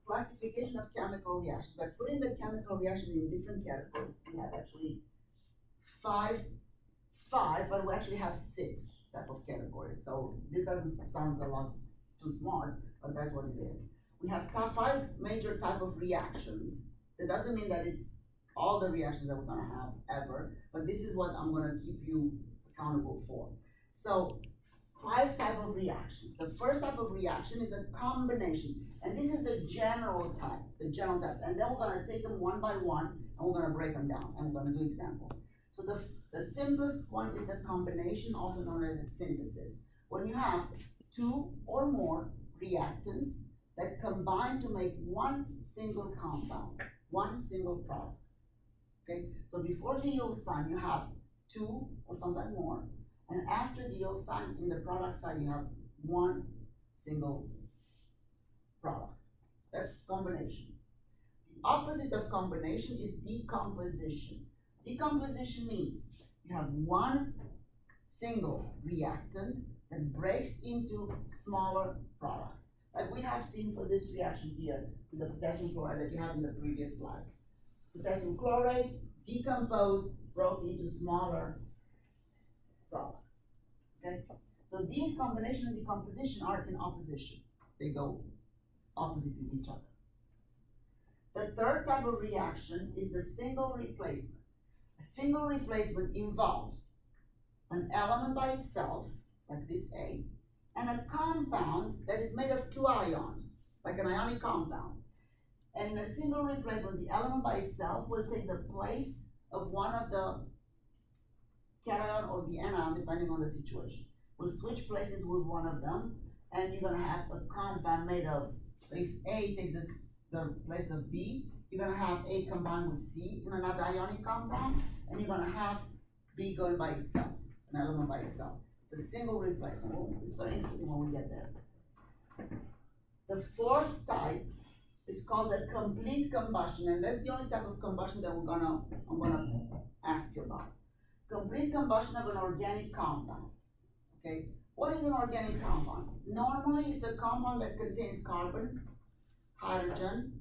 classification of chemical reactions. But putting the chemical reaction in different categories, we have actually five, but we actually have six type of categories. So this doesn't sound a lot too smart, but that's what it is. We have five major type of reactions. That doesn't mean that it's all the reactions that we're gonna have ever, but this is what I'm gonna keep you accountable for. So five type of reactions. The first type of reaction is a combination, and this is the general types, and then we're gonna take them one by one, and we're gonna break them down, and we're gonna do examples. So the simplest one is a combination, also known as a synthesis. When you have two or more reactants that combine to make one single compound, one single product. Okay, so before the yield sign, you have two or sometimes more, and after the yield sign, in the product side, you have one single product. That's combination. The opposite of combination is decomposition. Decomposition means you have one single reactant that breaks into smaller products. Like we have seen for this reaction here with the potassium chloride that you have in the previous slide. Potassium chloride decomposed, broke into smaller products. Okay? So these combination and decomposition are in opposition. They go opposite to each other. The third type of reaction is a single replacement. A single replacement involves an element by itself, like this A, and a compound that is made of two ions, like an ionic compound. And in a single replacement, the element by itself will take the place of one of the cation or the anion, depending on the situation. We'll switch places with one of them, and you're gonna have a compound made of, if A takes the place of B, you're gonna have A combined with C in another ionic compound, and you're gonna have B going by itself, an element by itself. It's a single replacement. It's very interesting when we get there. The fourth type is called a complete combustion, and that's the only type of combustion that I'm gonna ask you about. Complete combustion of an organic compound. Okay, what is an organic compound? Normally, it's a compound that contains carbon, hydrogen,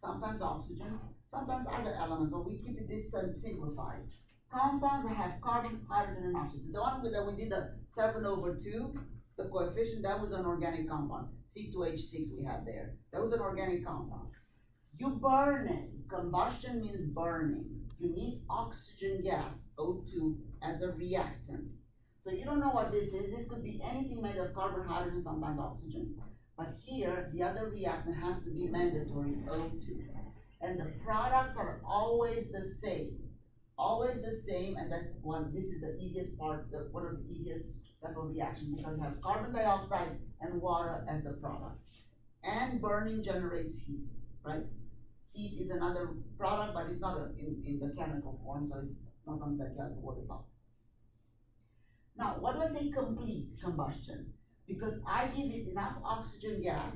sometimes oxygen, sometimes other elements, but we keep this simplified. Compounds that have carbon, hydrogen, and oxygen. The one that we did the 7/2, the coefficient, that was an organic compound. C2H6 we had there. That was an organic compound. You burn it. Combustion means burning. You need oxygen gas, O2, as a reactant. So you don't know what this is. This could be anything made of carbon, hydrogen, sometimes oxygen. But here, the other reactant has to be mandatory, O2. And the products are always the same. Always the same, and that's one, this is the easiest part, one of the easiest type of reaction, because you have carbon dioxide and water as the products. And burning generates heat, right? Heat is another product, but it's not in the chemical form, so it's not something that you have to worry about. Now, what was a complete combustion? Because I give it enough oxygen gas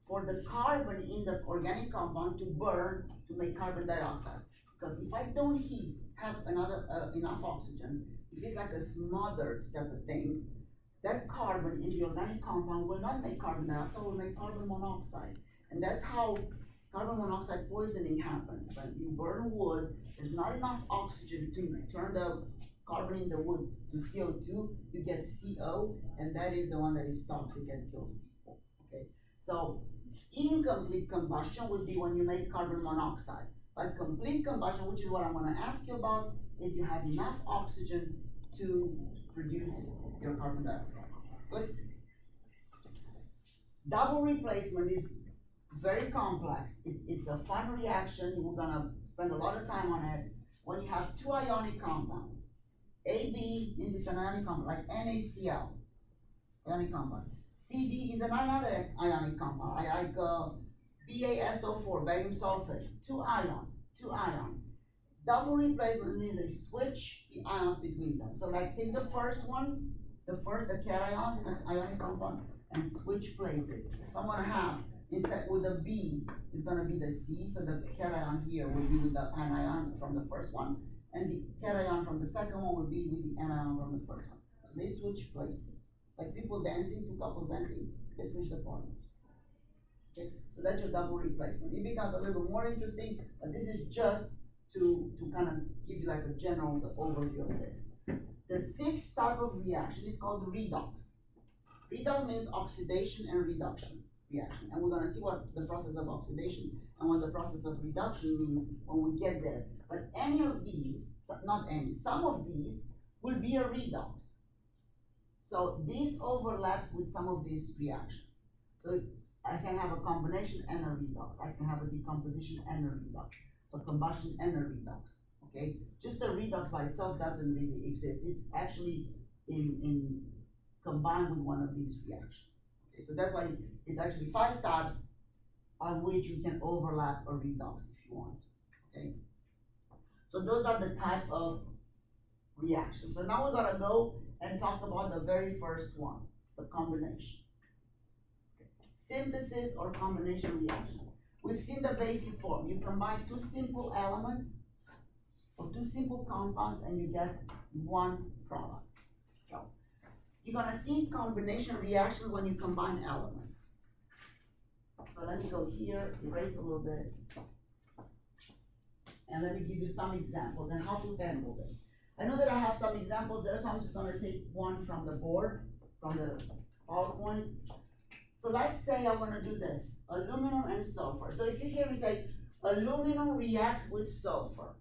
for the carbon in the organic compound to burn to make carbon dioxide. Because if I don't have enough oxygen, if it's like a smothered type of thing, that carbon in the organic compound will not make carbon dioxide, will make carbon monoxide. And that's how carbon monoxide poisoning happens. When you burn wood, there's not enough oxygen to turn the carbon in the wood to CO2, you get CO, and that is the one that is toxic and kills people. Okay, so incomplete combustion would be when you make carbon monoxide. But complete combustion, which is what I'm going to ask you about, is you have enough oxygen to produce your carbon dioxide. Good. Double replacement is very complex. It's a fun reaction. We're going to spend a lot of time on it. When you have two ionic compounds, AB means it's an ionic compound, like NaCl, ionic compound. CD is another ionic compound, like BaSO4, barium sulfate, two ions. Double replacement means they switch the ions between them. So like take the first ones, the cations in an ionic compound, and switch places. So I'm gonna have, instead with the B, is gonna be the C, so the cation here will be with the anion from the first one, and the cation from the second one will be with the anion from the first one. So they switch places. Like people dancing, two couples dancing, they switch the partners. Okay, so that's your double replacement. It becomes a little more interesting, but this is just to kind of give you like a general overview of this. The sixth type of reaction is called redox. Redox means oxidation and reduction reaction, and we're gonna see what the process of oxidation and what the process of reduction means when we get there. But any of these, not any, some of these will be a redox. So this overlaps with some of these reactions. So I can have a combination and a redox. I can have a decomposition and a redox, a combustion and a redox. Okay, just a redox by itself doesn't really exist. It's actually in combined with one of these reactions. Okay, so that's why it's actually 5 types on which you can overlap a redox if you want. Okay, so those are the type of reactions. So now we're gonna go and talk about the very first one, the combination. Synthesis or combination reaction. We've seen the basic form. You combine 2 simple elements or 2 simple compounds and you get one product. So you're gonna see combination reactions when you combine elements. So let me go here, erase a little bit, and let me give you some examples and how to handle this. I know that I have some examples there, so I'm just gonna take one from the board, from the PowerPoint. So let's say I wanna do this, aluminum and sulfur. So if you hear me say, aluminum reacts with sulfur,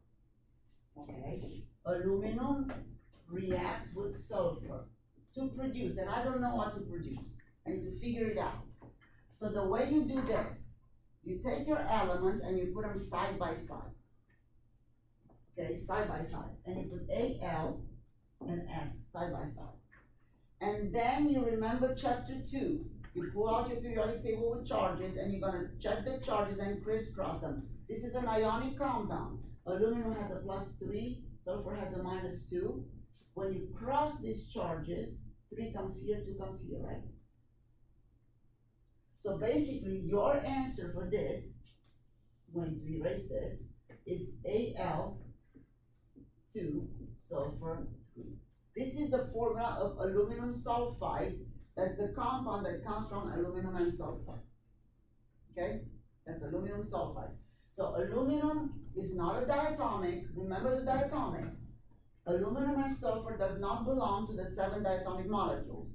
okay? Aluminum reacts with sulfur to produce, and I don't know what to produce. I need to figure it out. So the way you do this, you take your elements and you put them side by side. Okay, side by side. And you put Al and S side by side. And then you remember chapter 2. You pull out your periodic table with charges and you're gonna check the charges and crisscross them. This is an ionic compound. Aluminum has a +3, sulfur has a -2. When you cross these charges, 3 comes here, 2 comes here, right? So basically, your answer for this, when we erase this, is Al2 sulfur 3. This is the formula of aluminum sulfide. That's the compound that comes from aluminum and sulfide. Okay? That's aluminum sulfide. So aluminum is not a diatomic. Remember the diatomics. Aluminum and sulfur does not belong to the 7 diatomic molecules.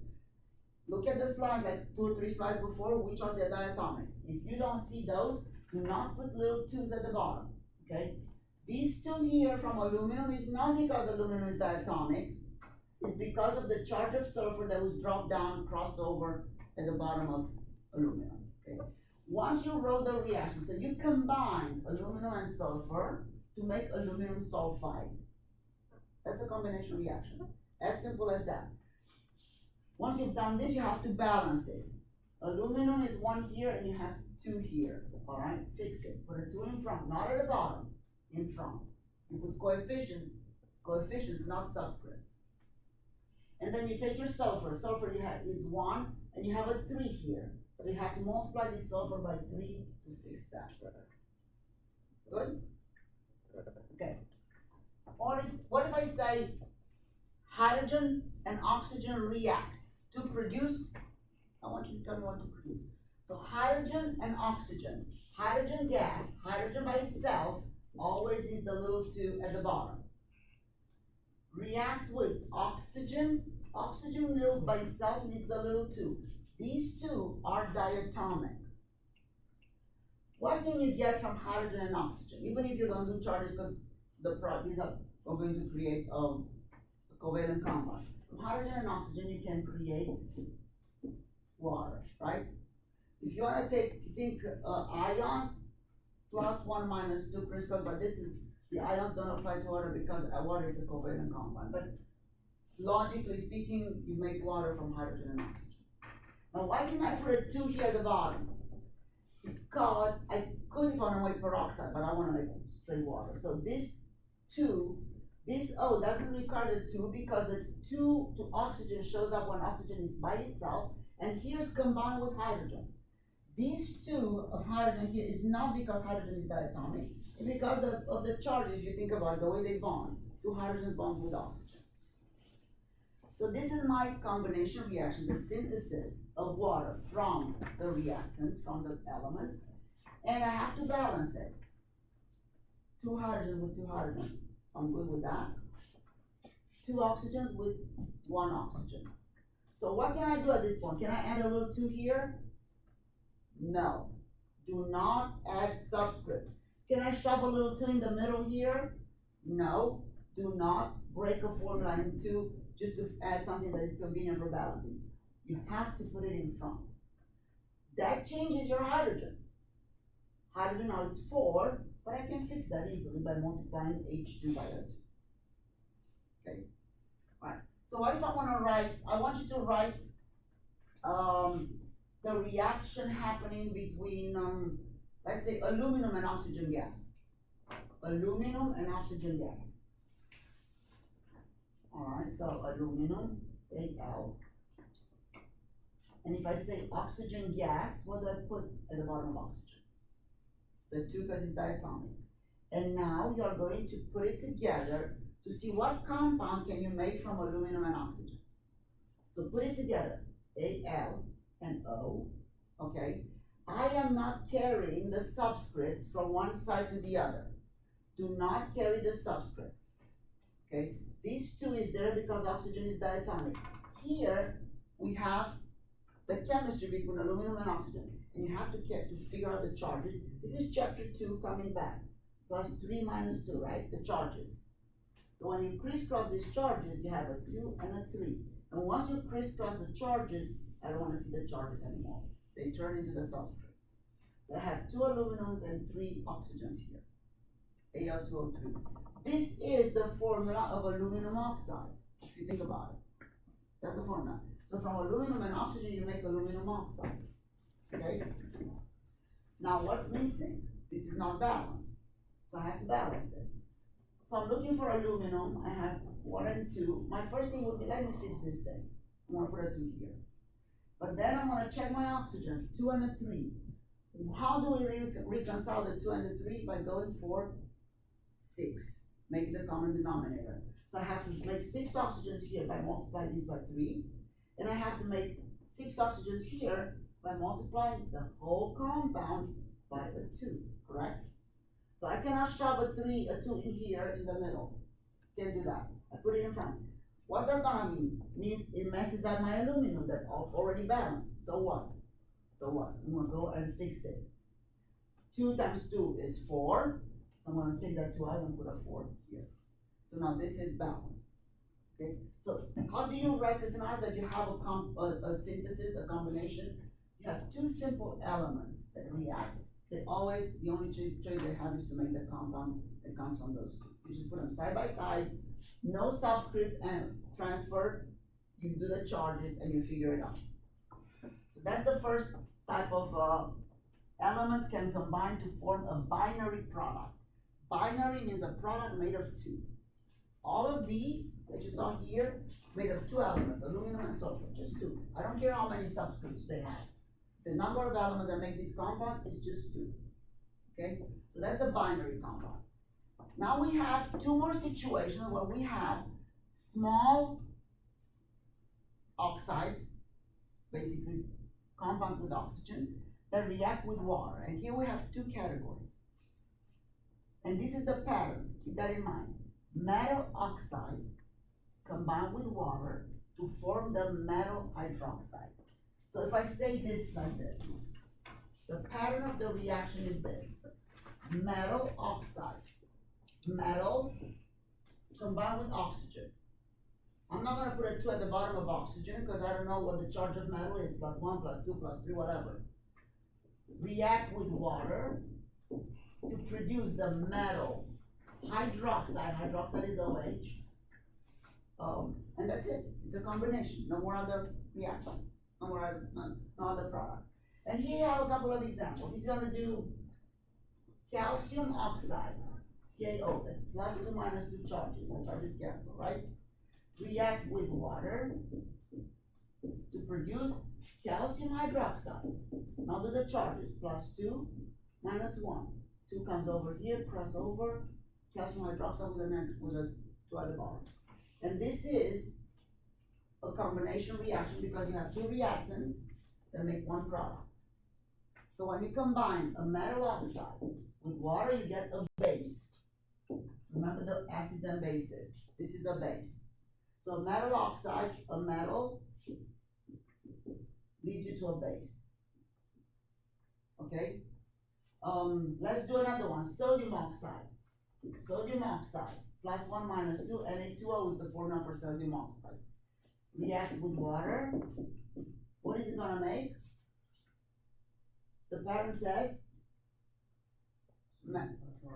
Look at the slide, like 2 or 3 slides before, which are the diatomic. If you don't see those, do not put little 2s at the bottom, okay? These 2 here from aluminum is not because aluminum is diatomic, it's because of the charge of sulfur that was dropped down, crossed over at the bottom of aluminum, okay? Once you wrote the reaction, so you combine aluminum and sulfur to make aluminum sulfide. That's a combination reaction, as simple as that. Once you've done this, you have to balance it. Aluminum is 1 here and you have 2 here, all right? Fix it, put a 2 in front, not at the bottom, in front. You put coefficients, not subscripts. And then you take your sulfur, is 1, and you have a 3 here. So you have to multiply this sulfur by 3 to fix that. Good? Okay. Or what if I say hydrogen and oxygen react to produce, I want you to tell me what to produce. So hydrogen and oxygen, hydrogen gas, hydrogen by itself always is the little 2 at the bottom. Reacts with oxygen, oxygen will by itself needs the little 2. These 2 are diatomic. What can you get from hydrogen and oxygen? Even if you don't do charges, because these are going to create a covalent compound. From hydrogen and oxygen, you can create water, right? If you want to think ions, +1 -2 crisscross, but this is, the ions don't apply to water because water is a covalent compound. But logically speaking, you make water from hydrogen and oxygen. Now, why didn't I put a 2 here at the bottom? Because I could if I want to make peroxide, but I want to make straight water. So this 2, this O doesn't require the 2 because the 2 to oxygen shows up when oxygen is by itself, and here's combined with hydrogen. These 2 of hydrogen here is not because hydrogen is diatomic, it's because of the charges, you think about it, the way they bond. 2 hydrogens bond with oxygen. So this is my combination reaction, the synthesis of water from the reactants, from the elements, and I have to balance it. Two hydrogens with two hydrogens, I'm good with that. Two oxygens with one oxygen. So what can I do at this point? Can I add a little two here? No. Do not add subscript. Can I shove a little two in the middle here? No. Do not break a formula in two just to add something that is convenient for balancing. You have to put it in front. That changes your hydrogen. Hydrogen now it's 4, but I can fix that easily by multiplying H2 by O2. Okay? Alright. So what if I want to write, I want you to write the reaction happening between, let's say, aluminum and oxygen gas. Aluminum and oxygen gas. Alright, so aluminum, Al. And if I say oxygen gas, what do I put at the bottom of oxygen? The 2 because it's diatomic. And now you're going to put it together to see what compound can you make from aluminum and oxygen. So put it together, Al and O, okay? I am not carrying the subscripts from one side to the other. Do not carry the subscripts, okay? These 2 is there because oxygen is diatomic. Here, we have the chemistry between aluminum and oxygen, and you have to figure out the charges. This is chapter 2 coming back, plus 3 minus 2, right? The charges. So when you crisscross these charges, you have a 2 and a 3. And once you crisscross the charges, I don't want to see the charges anymore. They turn into the subscripts. So I have 2 aluminums and 3 oxygens here. Al2O3. This is the formula of aluminum oxide, if you think about it. That's the formula. So from aluminum and oxygen, you make aluminum oxide. Okay? Now what's missing? This is not balanced. So I have to balance it. So I'm looking for aluminum. I have 1 and 2. My first thing would be, let me fix this thing. I'm going to put a 2 here. But then I'm going to check my oxygens, 2 and a 3. How do we reconcile the 2 and the 3? By going for 6. Make the common denominator. So I have to make 6 oxygens here by multiplying these by 3. And I have to make 6 oxygens here by multiplying the whole compound by a 2, correct? So I cannot shove a 2 in here in the middle. Can't do that. I put it in front. What's that gonna mean? It means it messes up my aluminum that already balanced. So what? So what? I'm gonna go and fix it. 2 times 2 is 4. I'm gonna take that 2 out and put a 4 here. So now this is balanced. Okay? So how do you recognize that you have a synthesis, a combination? You have 2 simple elements that react. They always, the only choice they have is to make the compound that comes from those 2. You just put them side by side, no subscript and transfer. You do the charges and you figure it out. So that's the first type of elements can combine to form a binary product. Binary means a product made of 2. All of these that you saw here made of 2 elements, aluminum and sulfur, just 2. I don't care how many subscripts they have. The number of elements that make this compound is just 2. Okay? So that's a binary compound. Now we have 2 more situations where we have small oxides, basically compounds with oxygen, that react with water. And here we have 2 categories. And this is the pattern. Keep that in mind. Metal oxide combined with water to form the metal hydroxide. So if I say this like this, the pattern of the reaction is this. Metal oxide. Metal combined with oxygen. I'm not going to put a 2 at the bottom of oxygen because I don't know what the charge of metal is, +1, +2, +3, whatever. React with water to produce the metal hydroxide. Hydroxide is OH. And that's it. It's a combination. No more other reaction. No other product. And here you have a couple of examples. If you want to do calcium oxide, CaO, +2 -2 charges. The charges cancel, right? React with water to produce calcium hydroxide. Now do the charges. +2 -1. 2 comes over here, cross over, calcium hydroxide with a 2 at the bottom. And this is a combination reaction because you have 2 reactants they make one product. So when you combine a metal oxide with water, you get a base. Remember the acids and bases. This is a base. So metal oxide, a metal, leads you to a base. Okay? Let's do another one. Sodium oxide. Sodium oxide, plus 1 minus 2, Na2O is the formula for sodium oxide. Reacts with water. What is it gonna make? The pattern says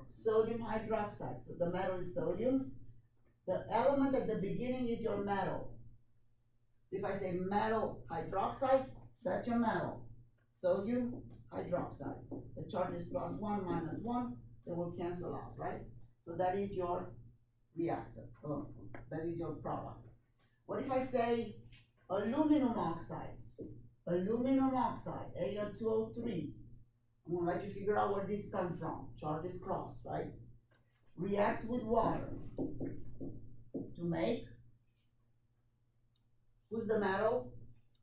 sodium hydroxide. So the metal is sodium. The element at the beginning is your metal. So if I say metal hydroxide, that's your metal. Sodium hydroxide. The charge is plus 1 minus 1. They will cancel out, right? So that is your reactor. That is your product. What if I say aluminum oxide? Aluminum oxide, Al2O3. I'm gonna let you figure out where this comes from. Charge is crossed, right? Reacts with water to make, who's the metal?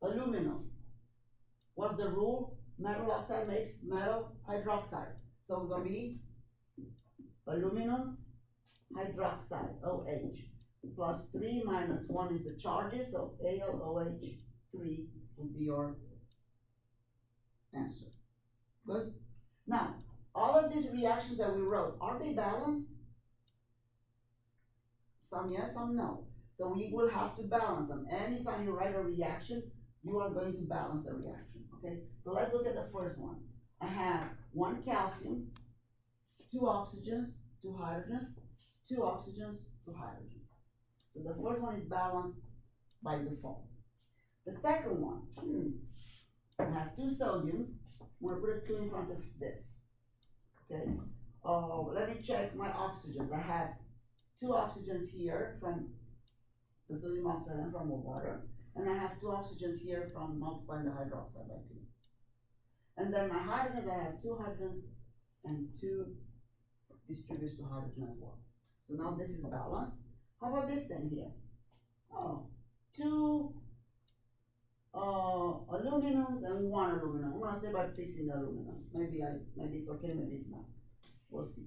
Aluminum. What's the rule? Metal oxide makes metal hydroxide. So it's gonna be aluminum hydroxide, OH, plus 3 minus 1 is the charges, so AlOH3 would be your answer. Good? Now, all of these reactions that we wrote, are they balanced? Some yes, some no. So we will have to balance them. Anytime you write a reaction, you are going to balance the reaction, okay? So let's look at the first one. I have 1 calcium, 2 oxygens, 2 hydrogens, 2 oxygens, 2 hydrogens. So the first one is balanced by default. The second one, I have 2 sodiums. I'm gonna put a 2 in front of this, okay? Let me check my oxygens. I have 2 oxygens here from the sodium oxide and from the water, and I have 2 oxygens here from multiplying the hydroxide by 2. And then my hydrogens, I have 2 hydrogens and 2 distributes to hydrogen as well. So now this is balanced. How about this thing here? 2 aluminums and 1 aluminum. I'm gonna say by fixing the aluminum. Maybe it's okay, maybe it's not. We'll see.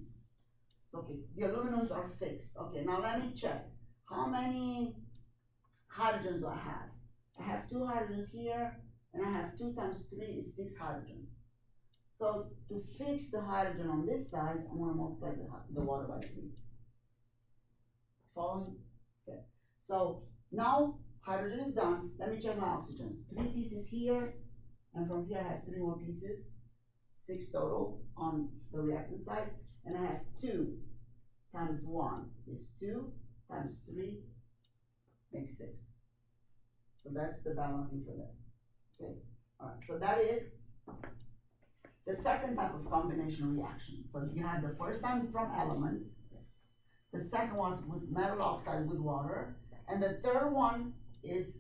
Okay, the aluminums are fixed. Okay, now let me check. How many hydrogens do I have? I have 2 hydrogens here, and I have 2 times 3 is 6 hydrogens. So to fix the hydrogen on this side, I'm gonna multiply the water by 3. Following? Okay. So now hydrogen is done. Let me check my oxygens. 3 pieces here, and from here I have 3 more pieces. 6 total on the reactant side, and I have 2 times 1 is 2 times 3 makes 6. So that's the balancing for this. Okay. All right. So that is the second type of combination reaction. So you have the first time from elements. The second one is with metal oxide with water, and the third one is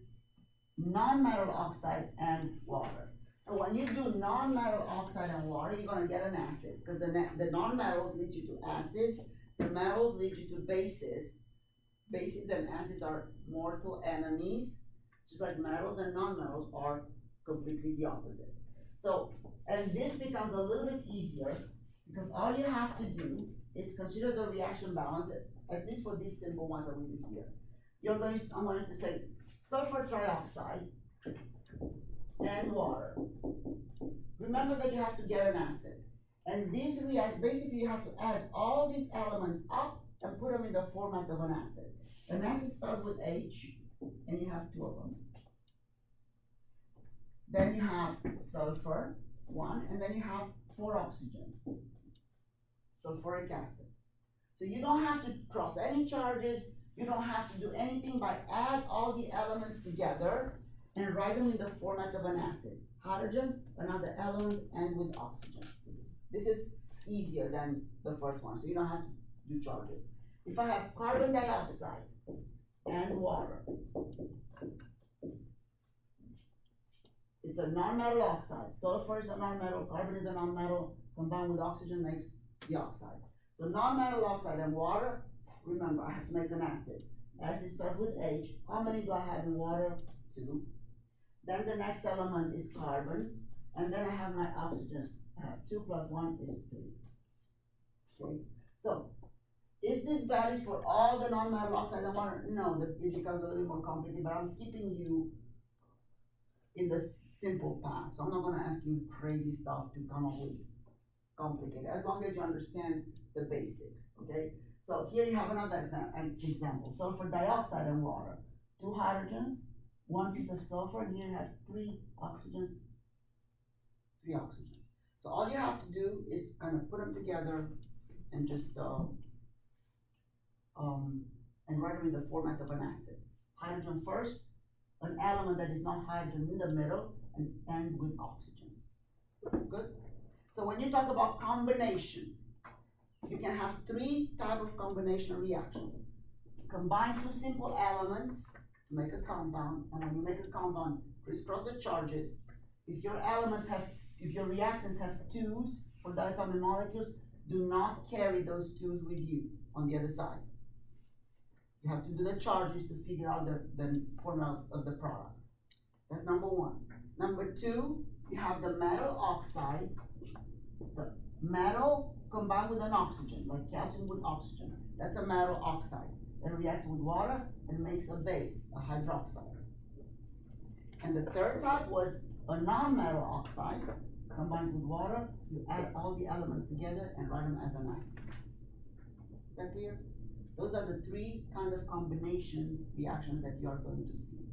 non-metal oxide and water. So when you do non-metal oxide and water, you're gonna get an acid, because the non-metals lead you to acids, the metals lead you to bases. Bases and acids are mortal enemies, just like metals and non-metals are completely the opposite. So, and this becomes a little bit easier, because all you have to do is consider the reaction balance, at least for these simple ones that we do here. I'm going to say sulfur trioxide and water. Remember that you have to get an acid. And these basically you have to add all these elements up and put them in the format of an acid. An acid starts with H, and you have 2 of them. Then you have sulfur, 1, and then you have 4 oxygens, sulfuric acid. So you don't have to cross any charges, you don't have to do anything but add all the elements together and write them in the format of an acid. Hydrogen, another element, and with oxygen. This is easier than the first one, so you don't have to do charges. If I have carbon dioxide and water, it's a non-metal oxide. Sulfur is a non-metal, carbon is a non-metal, combined with oxygen makes the oxide. So non-metal oxide and water, remember I have to make an acid. Acid starts with H. How many do I have in water? 2. Then the next element is carbon, and then I have my oxygens. I have 2 plus 1 is 3. Okay, so is this valid for all the non-metal oxides? I want to know that it becomes a little more complicated, but I'm keeping you in the simple path. So I'm not going to ask you crazy stuff to come up with complicated, as long as you understand the basics, okay? So here you have another example. Sulfur dioxide and water. 2 hydrogens, 1 piece of sulfur, and here you have 3 oxygens, 3 oxygens. So all you have to do is kind of put them together and just, and write them in the format of an acid. Hydrogen first, an element that is not hydrogen in the middle, and end with oxygens. Good? So when you talk about combination, you can have 3 type of combination reactions. Combine 2 simple elements to make a compound, and when you make a compound, crisscross the charges. If your reactants have 2's for diatomic molecules, do not carry those 2's with you on the other side. You have to do the charges to figure out the formula of the product. That's number 1. Number 2, you have the metal oxide, the metal combined with an oxygen, like calcium with oxygen. That's a metal oxide. It reacts with water and makes a base, a hydroxide. And the third type was a non-metal oxide combined with water. You add all the elements together and write them as an acid. Is that clear? Those are the 3 kind of combination reactions that you are going to see.